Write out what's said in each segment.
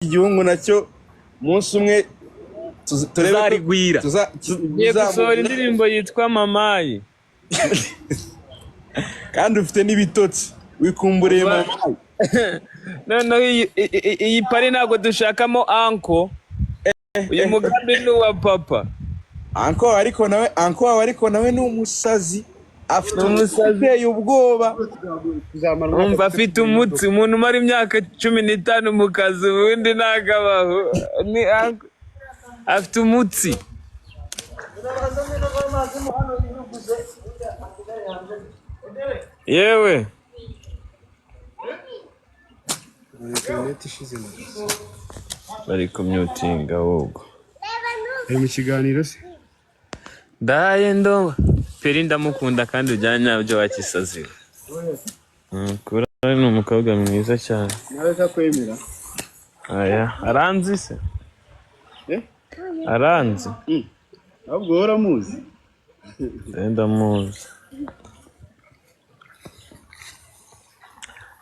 igihungu nacyo umunsi umwe tuzarigwira tugiye gusohora indirimbo yitwa Mamayi kandi ufite n'ibitotsi wikumburiye Mamayi. noneho iyi pari ntabwo dushakamo anko, uyu mugambi ni uwa papa. Anko ariko nawe ni umusazi, afite uteye ubwoba. Umva afite umutsi, umuntu umara imyaka 15 mu kazi ubundi nagabaho ni anko, afite umutsi. Yewe bari kumyutinga wogo mu kiganiro se ndaye ndo peri ndamukunda kandi ujyanya byo wakisazi. Kura ni umukobwa mwiza cyane. nawe takwemera Aya aranzi se aranzi ahubwo waramuzi ndamuzi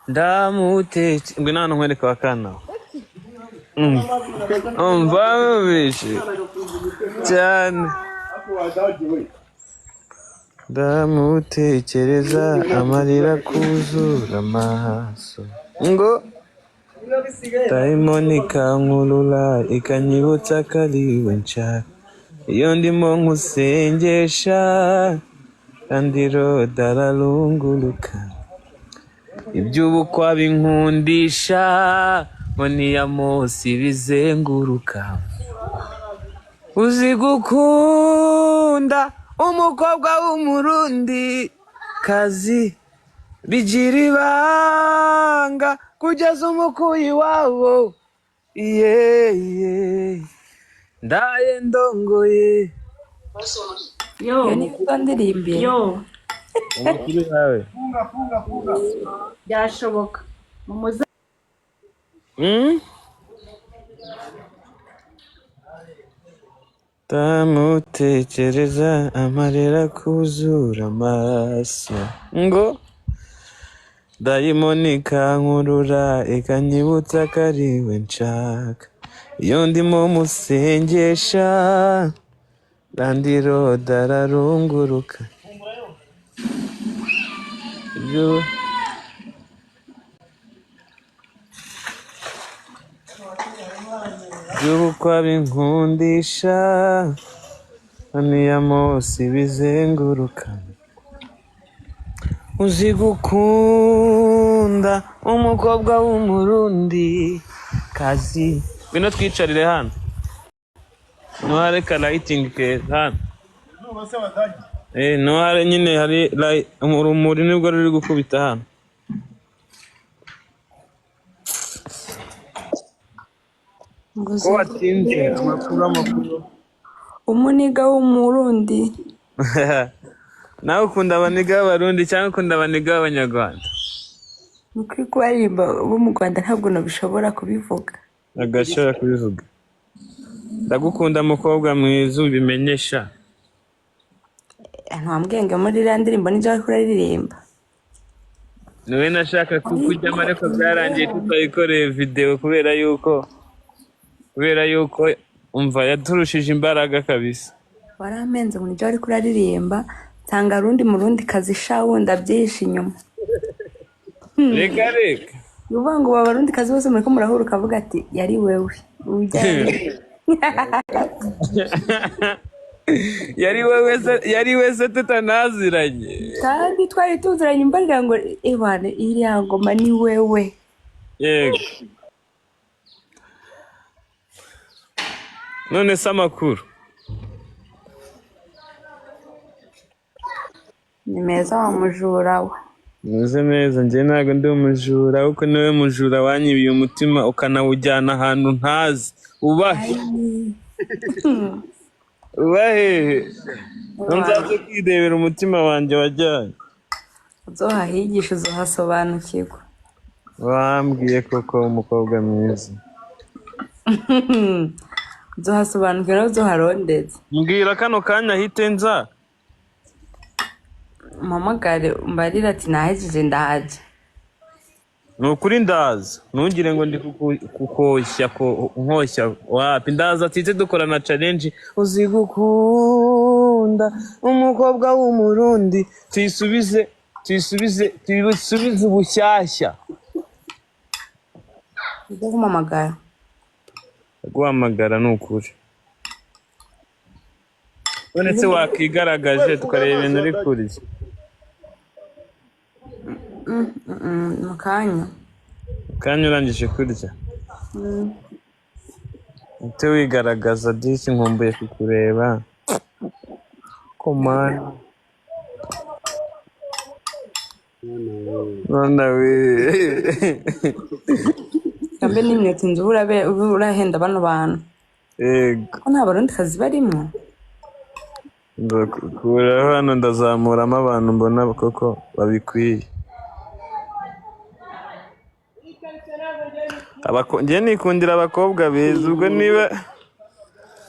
ndamutetse ngo nano nkwereka wakana umva bishi cyane ndamutekereza amarira kuzura amaso ngo dayimoni kankurura ikanyibutsa kariwe nshaka iyo ndimo nkusengesha kandi roda ararunguruka iby'ubukwa binkundisha mboni ya Mose bizenguruka uzi gukunda umukobwa w'umurundi kazi bigira ibanga kugeza umukuyi wabo ndaye ndongoye yo niko ndirimbiye yo umukuru yawe byashoboka mumuza ndamutekereza amarira kuzura amaso ngo dayimoni kankurura ikanyibutsa kariwe nshaka iyo ndimo musengesha kandi roda ararunguruka by'ubukwa binkundisha mboni ya Mose bizenguruka uzi gukunda umukobwa w'umurundi kazi bino twicarire hano nuhareka lighting ke hano nuhare nyine hari urumuri nibwo ruri gukubita hano ko watinze amakuru umuniga w'umurundi nawe ukunda abaniga b'abarundi cyangwa ukunda abaniga b'abanyarwanda? Nukuri kubaririmba bo mu Rwanda ntabwo nabishobora kubivuga. Agashobora kubivuga. Ndagukunda mukobwa mwiza ubimenyesha. Ntwambwenge muri iriya ndirimbo nijya ariko uraririmba. Niwe nashaka kukujyamo ariko byarangiye tutayikoreye video kubera yuko umva yaturushije imbaraga kabisa. Waramenze ngo nijya ariko uraririmba nsanga rundi murundi kazi shawunda byinshi inyuma. Reka. Uvuga ngo babarundi kazi bose muri ko murahura ukavuga ati yari wewe. Yari wese tutanaziranye. Kandi twari tuziranye imbarira ngo ebane iriya ngoma ni wewe. Yego. None se amakuru? Ni meza wa mujura we. Meze neza njye ntabwo ndi umujura kuko niwe mujura wanyibiye umutima ukanawujyana ahantu ntazi. Ubahe. Nzaze kwidebera umutima wanjye wajyanye. Uzohahigisha uzohasobanukirwa. Wambwiye koko umukobwa mwiza. Uzohasobanukirwa uzoharondeze. Mbwira kano kanya hite nza. Mamagare mbarira ati nahejeje ndahaje. nukuri ndaza ntugire ngo ndi kukoshya ko nkoshya wapi ndaza tite dukorana challenge uzi gukunda umukobwa w'umurundi tuyisubize ubushyashya ujya kumamagara guhamagara nukuri none se wakigaragaje tukareba ibintu uri kurya mu kanya urangije kurya ute wigaragaza disi nkumbuye kukureba komana none we kambe n'imyotsi nzu urahenda bano bantu yego ko nta barundi kazi barimo ndakuraho hano ndazamuramo abantu mbona koko babikwiye njye nikundira abakobwa beza ubwo niba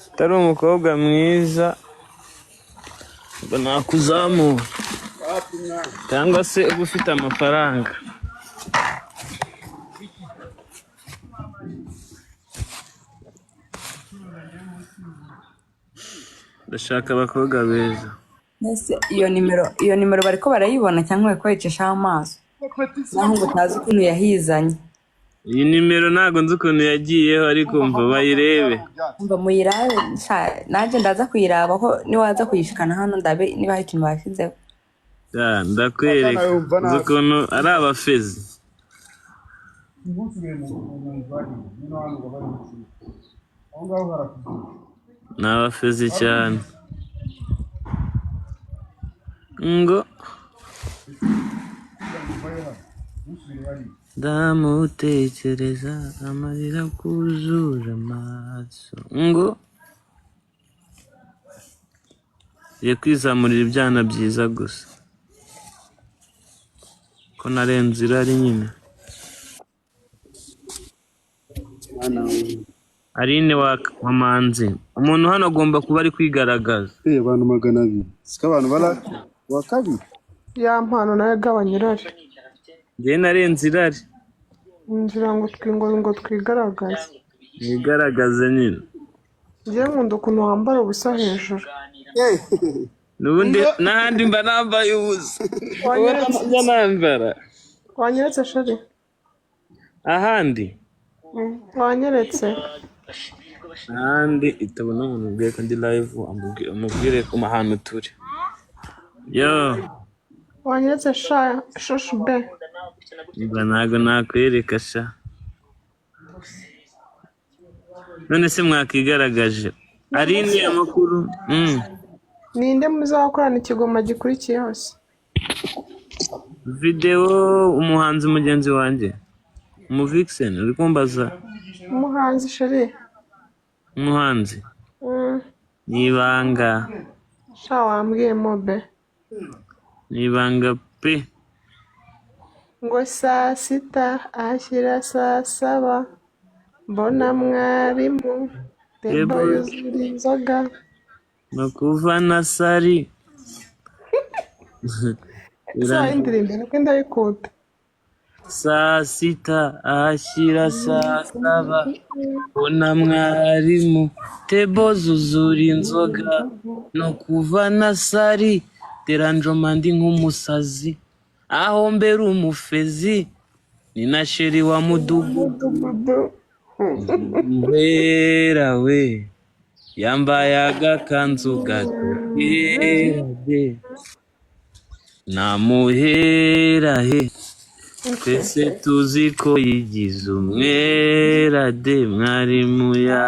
utari umukobwa mwiza ngo nakuzamura cyangwa se uba ufite amafaranga ndashaka abakobwa beza iyo nimero bariko barayibona cyangwa bari kuyicishaho amaso naho ngo utazi ukuntu yahizanye iyi nimero ntabwo nzi ukuntu yagiyeho ariko mva bayirebe mva muyirabe nanjye ndaza kuyiraba ko niwaza kuyishikana hano ndabe niba hari ikintu bashyizeho ndakwereka nzi ukuntu ari abafezi ni abafezi cyane ngo ndamutekereza amarira kuzura amaso ngo ye kwizamurira ibyana byiza gusa ko narenze irari nyine Aline wa manzi umuntu hano agomba kuba ari kwigaragaza abantu 200 sika abantu bara wa kabiri ya mpano nayo gabanya irari njye narenze irari ngira ngo twigaragaze nigaragaze nyine njye nkunda ukuntu wambara ubusa hejuru n'ubundi n'ahandi mba nambaye ubusa wanyeretse shari ahandi wanyeretse ahandi itabona umuntu ubwiye ko ndi live amubwire ko ahantu turi yo wanyeretse shoshu be mba ntago nakwereka sha none se mwakigaragaje Aline amakuru ninde muzakorana ikigoma gikurikiye hose video umuhanzi mugenzi wanjye Vixen uri kumbaza umuhanzi shari umuhanzi nibanga sha wambwiye mobe nibanga pe ngo saa sita ashyira saa saba mbona mwarimu tembo yuzura inzoga no kuva na sari saa indirimbo nuko ndayikunda saa sita ashyira saa saba mbona mwarimu tebo zuzura inzoga no kuva na sari teranjoma ndi nk'umusazi aho mbere umufezi ni na sheri wa mudugudu wera we yambaye agakanzu gato namuhera he twese tuzi ko yigize umwera de mwarimu ya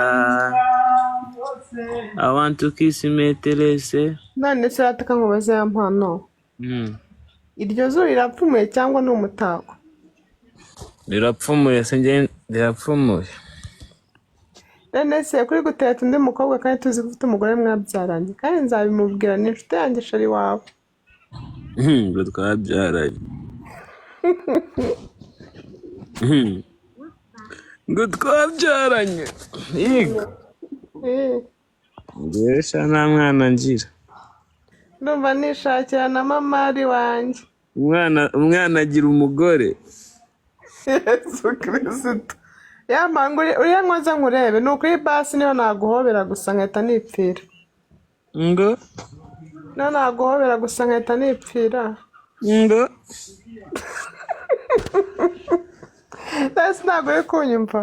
I want to kiss meterese none se rataka nkubaze ya mpano iryo zuru rirapfumuye cyangwa ni umutako rirapfumuye se njye rirapfumuye none se kuri guteta undi mukobwa kandi tuzi ko ufite umugore mwabyaranye kandi nzabimubwira ni inshuti yanjye shari wawe ngo twabyaranye ngo twabyaranye yiga ngesha nta mwana ngira ndumva nishakira na mama ari wanjye umwana agira umugore Yesu Kristo. Yamanga uriya nkoza nkurebe ni ukuri basi niyo naguhobera gusa nkahita nipfira. ngo Niyo naguhobera gusa nkahita nipfira. ngo Ndetse ntabwo uri kunyumva.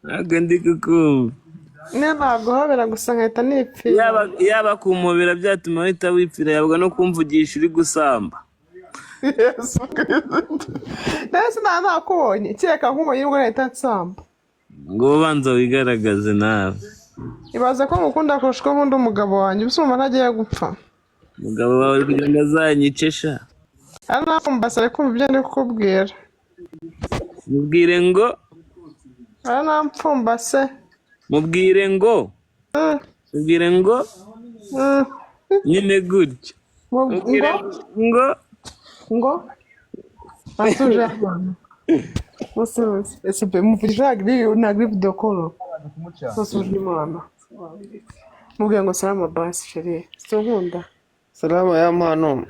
ntabwo ndi kukumva. Niyo naguhobera gusa nkahita nipfira. yaba kumubera byatuma wahita wipfira, yabaga no kumvugisha uri gusamba. Yesu Kristo. Ndetse nakubonye kereka nkubonye nibwo nahita nsamba. ngo ubanza wigaragaze nawe. Ibaza ko ngukunda kurusha uko nkunda umugabo wanjye, ubusuma ntagiye gupfa. Umugabo wawe kugira ngo azanyicesha. Aranakumbasa ari kumva ibyo ndi kukubwira. Mubwire ngo Aranampfumbase. mubwire ngo nyine gutyo. Mubwire ngo asuje abantu. Musubize. Ese be muvugisha nagri video call. Sosuje imana. Mubwire ngo salama basi chérie. Sinkunda. Salama ya mpano.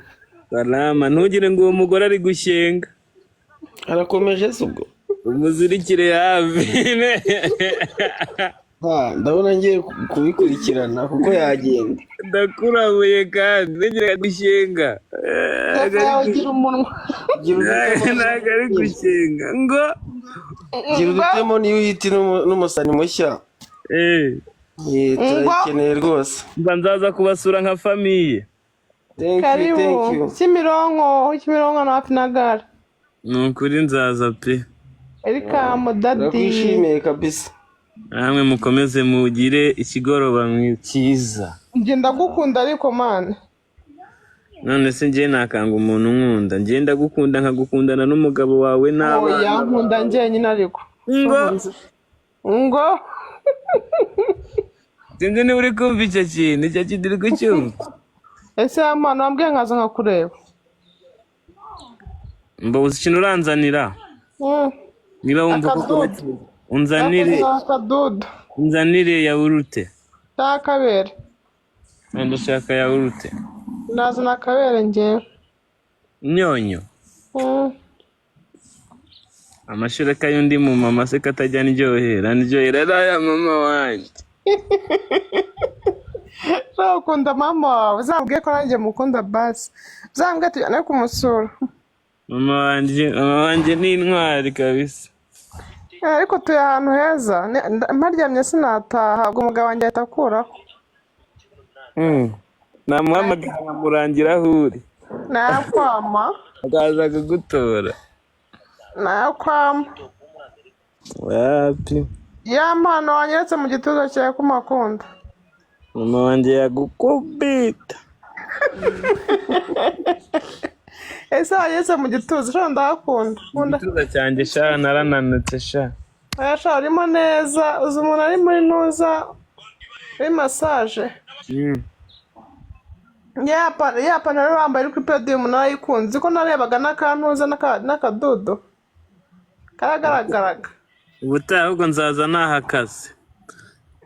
Salama, ntugire ngo uwo mugore ari gushyenga. Arakomeje se ubwo? Umuzirikire hafi. Ndabona ngiye kubikurikirana kuko yagenda. Ndakurabuye kandi ntegera gushyenga. Ugira umunwa. Ntabwo ari gushyenga. ngo Gira udutemo niyo uhita n'umusani mushya. Turakeneye rwose. mba nzaza kubasura nka famiye. Thank you. Kimironko na hafi na gare. Ni ukuri nzaza pe. Erika mudadi. Turakwishimiye kabisa. namwe mukomeze mugire ikigoroba cyiza. Njye ndagukunda ariko man. None se njye nakanga umuntu nkunda. Njye ndagukunda nkagukundana n'umugabo wawe n'abana. Oya nkunda njye nyine ariko. Ngo sinzi niba uri kumva icyo kintu. Icyo kintu uri kucyumva. ese amana wambwiye nkaza nkakureba. Mba uzi ikintu uranzanira. Niba wumva ko unzanire yawurute. Takabere. Wenda ushaka yawurute. Nazana akabere njyewe. Nyonyo. Amashereka y'undi mu mama se katajya ndyohera. Ndyohera ya mama wanjye. Ukunda mama wawe uzambwiye ko nanjye mukunda basi. Uzambwiye tujyane kumusura. Mama wanjye ni intwari kabisa. Ariko tuye ahantu heza. Mparyamye sinataha ubwo umugabo wanjye ahita akuraho. Namuhamagara nkamurangira aho uri. Nakwama. Akaza kugutora. Nakwama. Wapi? Ya mpano wanyeretse mu gituza cyawe ko umakunda. Mama wanjye yagukubita. Ese wanyeretse mu gituza sho ndakunda. Igituza cyanjye sha narananutse sha. Aya sha urimo neza. Uzi umuntu ari muri nuza. Muri massage. Yapa nari wambaye uri kuri podium narayikunze ko narebaga n'akantuza n'akadodo. Karagaragaraga. Ubutaha ahubwo nzaza nahakaze.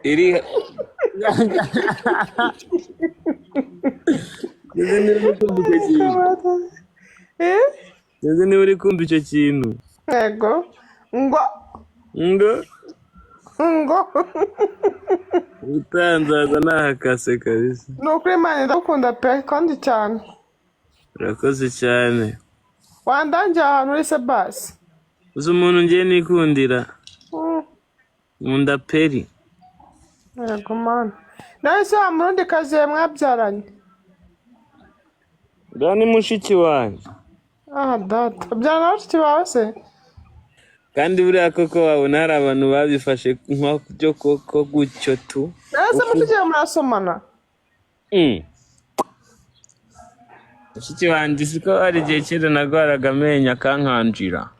Iri Nzi niba uri kumva icyo kintu. Yego. Ngo. Ubutaha nzaza nahakase kabisa. Ni ukuri Imana ndakunda pe kandi cyane. Urakoze cyane. Wandangiye ahantu uri se basi. Uzi umuntu ngiye nikundira. Nkunda peri. Yego mana. Nawe se wa murundi kazi mwabyaranye. Ni mushiki wanjye. Data. Ubyarana na bashiki bawe se? Kandi buriya koko wabona hari abantu babifashe nk'ibyo koko gutyo tu. Ese mutugiye murasomana? Mushiki wanjye siko hari igihe kera nagwaraga amenyo akankanjira.